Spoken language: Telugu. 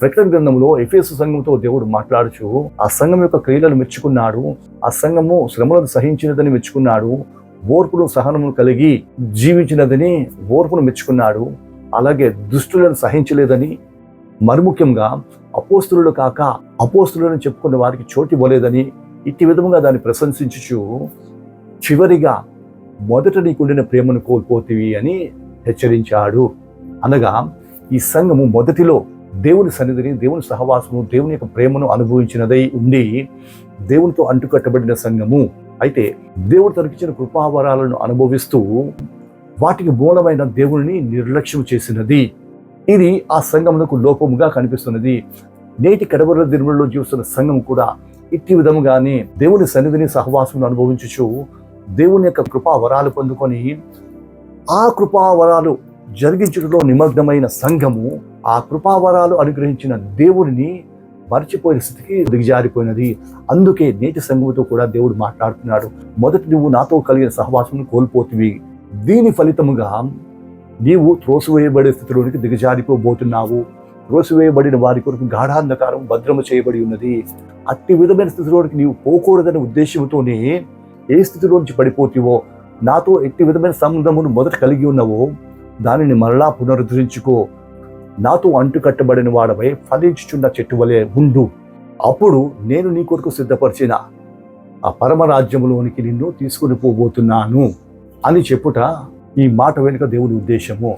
ప్రకటన గ్రంథంలో ఎఫెసు సంఘంతో దేవుడు మాట్లాడుచు ఆ సంఘం యొక్క క్రియలను మెచ్చుకున్నాడు. ఆ సంఘము శ్రమలను సహించినదని మెచ్చుకున్నాడు. ఓర్పును సహనమును కలిగి జీవించినదని ఓర్పును మెచ్చుకున్నాడు. అలాగే దుష్టులను సహించలేదని, మరి ముఖ్యంగా అపోస్తులు కాక అపోస్తులను చెప్పుకున్న వారికి చోటు ఇవ్వలేదని ఇట్టి విధముగా దాన్ని ప్రశంసించుచు చివరిగా మొదట నీకుండిన ప్రేమను కోల్పోతివి అని హెచ్చరించాడు. అనగా ఈ సంఘము మొదటిలో దేవుని సన్నిధిని, దేవుని సహవాసము, దేవుని యొక్క ప్రేమను అనుభవించినదై ఉండి దేవునితో అంటుకట్టబడిన సంఘము. అయితే దేవుడు తనకిచ్చిన కృపావరాలను అనుభవిస్తూ వాటికి మూలమైన దేవుని నిర్లక్ష్యం చేసినది. ఇది ఆ సంఘమునకు లోపముగా కనిపిస్తున్నది. నేటి కడవర దినములలో జీవిస్తున్న సంఘం కూడా ఇట్టి విధముగానే దేవుని సన్నిధిని, సహవాసమును అనుభవించుచు దేవుని యొక్క కృపావరాలు పొందుకొని ఆ కృపావరాలు జరిగించడంలో నిమగ్నమైన సంఘము ఆ కృపావరాలు అనుగ్రహించిన దేవుడిని మర్చిపోయిన స్థితికి దిగజారిపోయినది. అందుకే నేటి సంఘముతో కూడా దేవుడు మాట్లాడుతున్నాడు. మొదట నువ్వు నాతో కలిగిన సహవాసం కోల్పోతివి. దీని ఫలితముగా నీవు త్రోసివేయబడే స్థితిలోనికి దిగజారిపోబోతున్నావు. త్రోసివేయబడిన వారి కొరకు గాఢాంధకారం భద్రము చేయబడి ఉన్నది. అట్టి విధమైన స్థితిలోనికి నీవు పోకూడదనే ఉద్దేశంతోనే ఏ స్థితిలో నుంచి పడిపోతావో, నాతో ఎట్టి విధమైన సంబంధమును మొదట కలిగి ఉన్నావో దానిని మరలా పునరుద్ధరించుకో. నాతో అంటుకట్టబడిన వాడవై ఫలించుచున్న చెట్టు వలె ఉండు. అప్పుడు నేను నీ కొరకు సిద్ధపరిచిన ఆ పరమరాజ్యములోనికి నిన్ను తీసుకుని పోబోతున్నాను అని చెప్పుట ఈ మాట వెనుక దేవుని ఉద్దేశము.